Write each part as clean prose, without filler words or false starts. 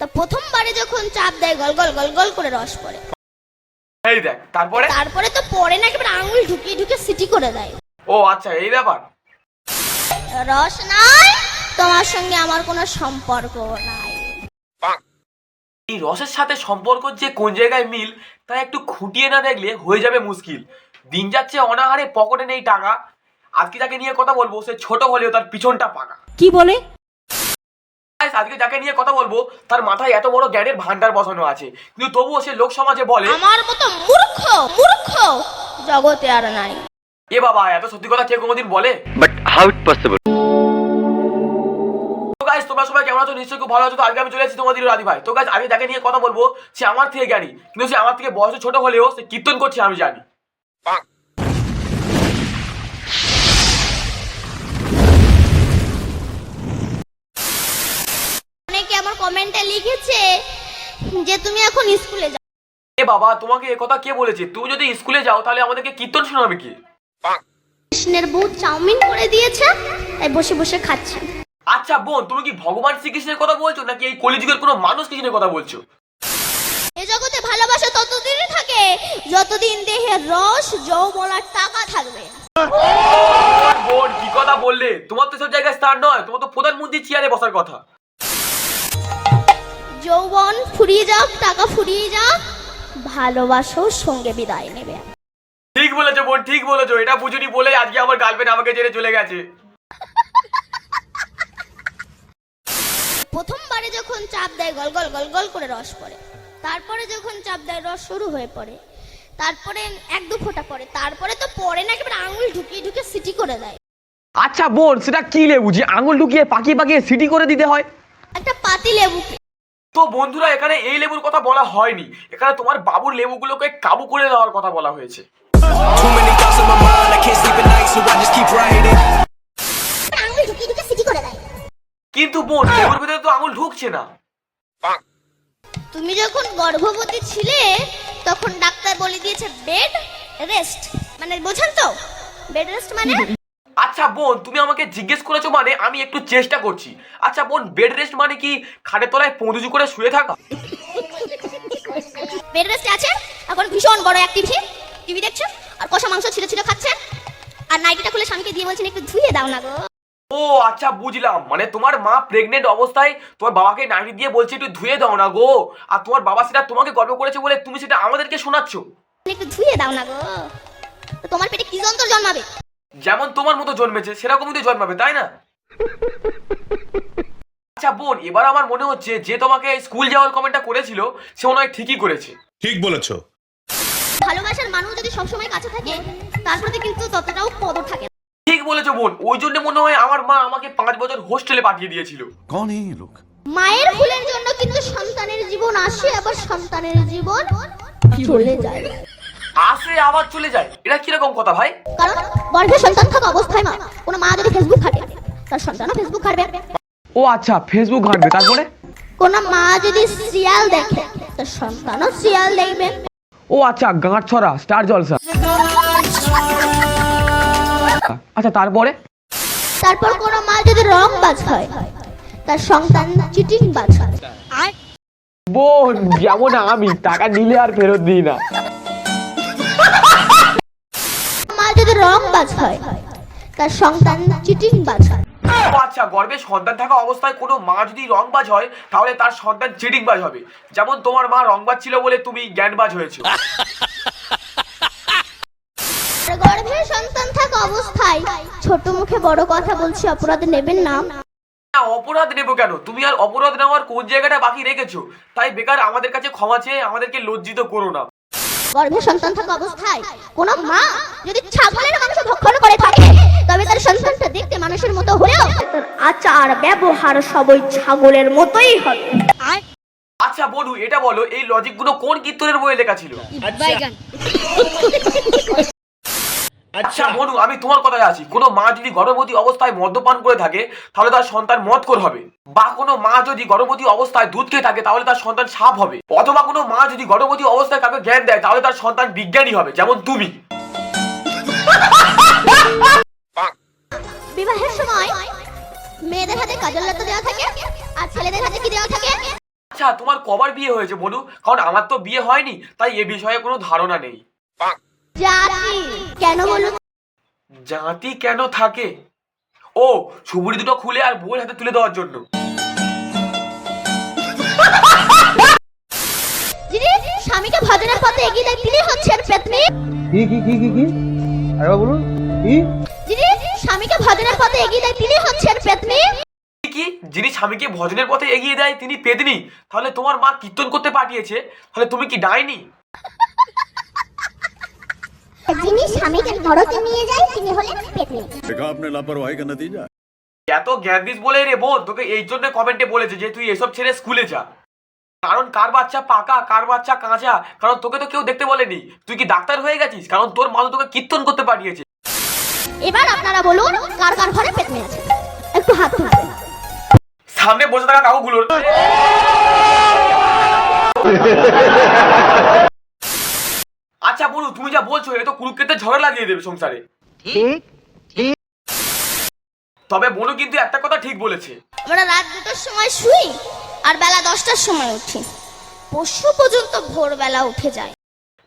তা প্রথমবারে যখন চাপ দেয় গল গল গল গল করে রস পড়ে। এই দেখ তারপরে তারপরে তো পড়ে না, একেবারে আঙুল ঢুকিয়ে ঢুকে সিটি করে দেয়। ও আচ্ছা এই ব্যাপার। রস নাই, তোমার সঙ্গে আমার কোনো সম্পর্ক নাই। এই রসের সাথে সম্পর্ক যে কোন জায়গায় মিল তা একটু খুঁটিয়ে না দেখলে হয়ে যাবে মুশকিল। দিন যাচ্ছে অনাহারে, পকেটে নেই টাকা। আজকে যাকে নিয়ে কথা বলবো সে ছোট হলেও তার পিছনটা পাকা। কি বলে? আজকে যাকে নিয়ে কথা বলবো তার মাথায় এত বড় জ্ঞানের ভান্ডার বসানো আছে, কিন্তু তবুও সে লোক সমাজে বলে আমার মতো মূর্খ মূর্খ জগতে আর নাই। এ বাবা, এত সত্যি কথা কে কোনোদিন বলে? But how it possible? তো গাইস, তোমরা সবাই কেমন আছো? নিশ্চয়ই খুব ভালো আছো। তো আজকে আমি চলে এসেছি তোমাদের রাধি ভাই। তো গাইস, আজকে যাকে নিয়ে কথা বলবো সে আমার থেকে জ্ঞানী, কিন্তু সে আমার থেকে বয়সে ছোট হলেও সে কীর্তন করছে আমি জানি। অনেকে আমার কমেন্টে লিখেছে যে তুমি এখন স্কুলে যাও। এ বাবা, তোমাকে এ কথা কে বলেছে? তুমি যদি স্কুলে যাও তাহলে আমাদেরকে কীর্তন শোনাবে কি? কৃষ্ণের বউ চাউমিন করে দিয়েছে, তাই বসে বসে খাচ্ছে। আচ্ছা বোন, তুমি কি ভগবান শ্রীকৃষ্ণের কথা বলছো নাকি এই কলিযুগের কোনো মানুষ কৃষ্ণের কথা বলছো? এ জগতে ভালোবাসা ততদিনই থাকে যতদিন দেহে রস যৌবন আর টাকা থাকবে। বোন কি কথা বললে? তোমার তো সব জায়গায় স্থান নয়, তোমার তো প্রধানমন্ত্রীর চেয়ারে বসার কথা। যৌবন ফুরিয়ে যাক, টাকা ফুরিয়ে যাক, ভালোবাসাও সঙ্গে বিদায় নেবে। ঠিক বলেছো বোন, ঠিক বলেছো। এটা বুঝুনি বলে আজকে আমার গার্লফ্রেন্ড আমাকে ছেড়ে চলে গেছে। প্রথমবারে যখন চাপ দেয় গল গল গল গল করে রস পড়ে, তারপরে যখন চাপ দেয় রস শুরু হয়ে পড়ে, তারপরে এক দু ফোঁটা পড়ে, তারপরে তো পড়ে না, একেবারে আঙুল ঢুকিয়ে ঢুকে সিটি করে দেয়। আচ্ছা বোন, সেটা কি লেবু যে আঙুল ঢুকিয়ে পাকিয়ে পাকিয়ে সিটি করে দিতে হয়? একটা পাতি লেবু। তো বন্ধুরা, এখানে এই লেবুর কথা বলা হয়নি, এখানে তোমার বাবুর লেবুগুলোকে কাবু করে দেওয়ার কথা বলা হয়েছে। আঙুল ঢুকিয়ে ঢুকে সিটি করে দেয়। কিন্তু বোন, লেবুর ভিতরে তো আঙুল ঢুকছে না। তুমি যখন গর্ভবতী ছিলে তখন ডাক্তার বলে দিয়েছে বেড রেস্ট, মানে বোঝেন তো বেড রেস্ট মানে? আচ্ছা বোন, তুমি আমাকে জিজ্ঞেস করেছো মানে আমি একটু চেষ্টা করছি। আচ্ছা বোন, বেড রেস্ট মানে কি খাটের তলায় পঁদুজু করে শুয়ে থাকা? বেড রেস্ট আছে, এখন ভীষণ বড় অ্যাক্টিভিটি, টিভি দেখছো আর কষা মাংস ছিঁড়ে ছিঁড়ে খাচ্ছে, আর নাইটিটা খুলে স্বামীকে দিয়ে বলছেন একটু ধুয়ে দাও না গো। ও আচ্ছা বুঝলাম, মানে তোমার মা প্রেগনেন্ট অবস্থায় তোমার বাবাকে নাইটি দিয়ে বলছে একটু ধুয়ে দাও না গো, আর তোমার বাবা সেটা তোমাকে গর্ব করেছে বলে তুমি সেটা আমাদেরকে শোনাচ্ছ। একটু ধুয়ে দাও না গো, তো তোমার পেটে কি যন্ত্র জন্মাবে? যেমন তোমার মতো জন্মেছে সেরকমই তো জন্মাবে, তাই না? আচ্ছা বোন, এবার আমার মনে হচ্ছে যে তোমাকে স্কুল যাওয়ার কমেন্টটা করেছিল সে মনে হয় ঠিকই করেছে। ঠিক বলেছো। ভালোবাসার মানুষ যদি সবসময় কাছে থাকে তার প্রতি কিন্তু ততটাও কদর থাকে না। ঠিক বলেছো বোন, ওই জন্য মনে হয় আমার মা আমাকে 5 বছর হোস্টেলে পাঠিয়ে দিয়েছিল। कौन है ये लोग? মায়ের ভুলের জন্য কিন্তু সন্তানের জীবন আসে, আবার সন্তানের জীবন চলে যায়। আসে আবার চলে যায়, এটা কিরকম কথা ভাই? কারণ গর্ভে সন্তান থাকা অবস্থায় কোনো মা যদি ফেসবুক ঘাটে তার সন্তানও ফেসবুক ঘাটবে। ও আচ্ছা, ফেসবুক ঘাঁটবে, তারপরে? কোনো মা যদি সিরিয়াল দেখে তার সন্তানও সিরিয়াল দেখবে। ও আচ্ছা, গাঁট ছড়া, স্টার জলসা। আচ্ছা তারপরে? তারপর কোনো মা যদি রংবাজ হয় তার সন্তান চিটিং বাজ হয়। বোন যেমন আমি টাকা নিলে আর ফেরত দিই না। মা যদি রংবাজ হয় তার সন্তান চিটিং বাজ হয়। ও আচ্ছা, গর্ভে সন্তান থাকা অবস্থায় কোনো মা যদি রংবাজ হয় তাহলে তার সন্তান চিটিংবাজ হবে। যেমন তোমার মা রংবাজ ছিল বলে তুমি জ্ঞানবাজ হয়েছো। গর্ভে সন্তান থাকা অবস্থায় ছোট মুখে বড় কথা বলছি, অপরাধ নেবেন না। অপরাধ নেবো কেন? তুমি আর অপরাধ নেওয়ার কোন জায়গাটা বাকি রেখেছো? তাই বেকার আমাদের কাছে ক্ষমা চেয়ে আমাদেরকে লজ্জিত করো না। গর্ভে সন্তান থাকা অবস্থায় কোন মা যদি ছাগলের মাংস ভক্ষণ করে থাকে তবে তার সন্তানটা দেখতে মানুষের মতো হলেও তার আচার ব্যবহার সবই ছাগলের মতোই হবে। আচ্ছা বলু, এটা বলো এই লজিক গুলো কোন কীর্তনের বইয়ে লেখা ছিল? আচ্ছা বলু, আমি তোমার কথায় আছি। কোনো মা যদি গর্ভবতী অবস্থায় মদ্যপান করে থাকে তাহলে তার সন্তান মদখোর হবে, বা কোনো মা যদি গর্ভবতী অবস্থায় দুধ খেয়ে থাকে তাহলে তার সন্তান সাপ হবে, অথবা কোনো মা যদি গর্ভবতী অবস্থায় কাউকে জ্ঞান দেয় তাহলে তার সন্তান বিজ্ঞানী হবে, যেমন তুমি। বিবাহের সময় মেয়েদের হাতে কাজল লতা দেওয়া থাকে আর ছেলেদের হাতে কি দেওয়া থাকে? আচ্ছা তোমার কবার বিয়ে হয়েছে বনু? কারণ আমার তো বিয়ে হয়নি, তাই এ বিষয়ে কোনো ধারণা নেই। জাতি কেন বলো? জাতি কেন থাকে? ও, সুবুরি দুটো খুলে আর বউয়ের হাতে তুলে দেওয়ার জন্য। যিনি স্বামীকে ভজনের পথে এগিয়ে দেয় তিনি হচ্ছেন পেতনি। কি আরে বলুন কি? যিনি স্বামীকে ভজনের পথে এগিয়ে দেয় তিনি হচ্ছেন পেতনি। কি? যিনি স্বামীকে ভজনের পথে এগিয়ে দেয় তিনি পেতনি? তাহলে তোমার মা কীর্তন করতে পাঠিয়েছে, তাহলে তুমি কি ডাইনি? যিনি স্বামীকে নরকে নিয়ে যায় তিনি হলেন পেতনি। देखा आपने लापरवाही का नतीजा। এত জ্ঞান দিস বলে রে বোন তোকে এই জন্য কমেন্টে বলেছে যে তুই এসব ছেড়ে স্কুলে যা। কারণ কার বাচ্চা পাকা কার বাচ্চা কাঁচা, কারণ তোকে তো কেউ দেখতে বলেনি। তুই কি ডাক্তার হয়ে গেছিস? কারণ তোর মা তো তোকে কীর্তন করতে পাঠিয়েছে। এবার আপনারা বলুন কার কার ঘরে পেতনি আছে? একটু হাত তুলবেন। সামনে বসে থাকা কাকুগুলোর। আচ্ছা বলু, তুমি যা বলছো এ তো কুরুক্ষেত্রে ঝড় লাগিয়ে দেবে সংসারে। তবে বনু কিন্তু একটা কথা ঠিক বলেছে। আমরা রাত 2টার সময় শুই আর বেলা 10টার সময় উঠি। পশু পর্যন্ত ভোরবেলা উঠে যায়।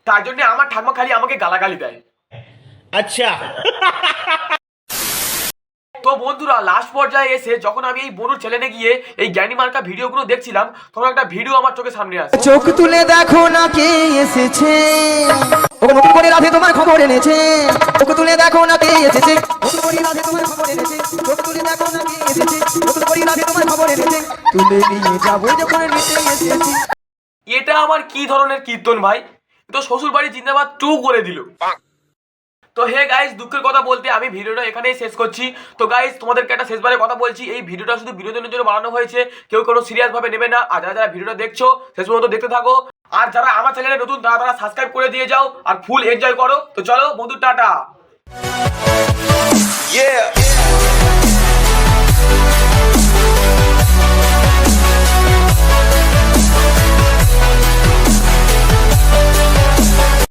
তার জন্য আমার ঠাম্মা খালি আমাকে গালাগালি দেয়। अच्छा তো বন্ধুরা, লাস্ট পর্যায়ে এসে যখন আমি এই বনুর চ্যানেলে গিয়ে এই জ্ঞানী মার্কা ভিডিওগুলো দেখছিলাম, তখন একটা ভিডিও আমার চোখের সামনে আসে। চোখ তুলে দেখো না কে এসেছে, ও নতুন করে রাধে তোমার খবর এনেছে। চোখ তুলে দেখো না কে এসেছে, নতুন করে রাধে তোমার খবর এনেছে। চোখ তুলে দেখো না কে এসেছে, নতুন করে রাধে তোমার খবর এনেছে। তুলে নিয়ে যাবো যখন নিতে এসেছি। এটা আমার কি ধরনের কীর্তন ভাই? এ তো শ্বশুর বাড়ি জিন্দাবাদ 2 করে দিল। তো হে গাইস, দুঃখের কথা বলতে আমি ভিডিওটা এখানেই শেষ করছি। তো গাইস, তোমাদেরকে একটা শেষবারের কথা বলছি, এই ভিডিওটা শুধু বিনোদনের জন্য বানানো হয়েছে, কেউ কোনো সিরিয়াস ভাবে নেবে না। আর যারা ভিডিওটা দেখছো শেষ পর্যন্ত দেখতে থাকো। আর যারা আমার চ্যানেলে নতুন তারা সাবস্ক্রাইব করে দিয়ে যাও আর ফুল এনজয় করো। তো চলো বন্ধু, টাটা।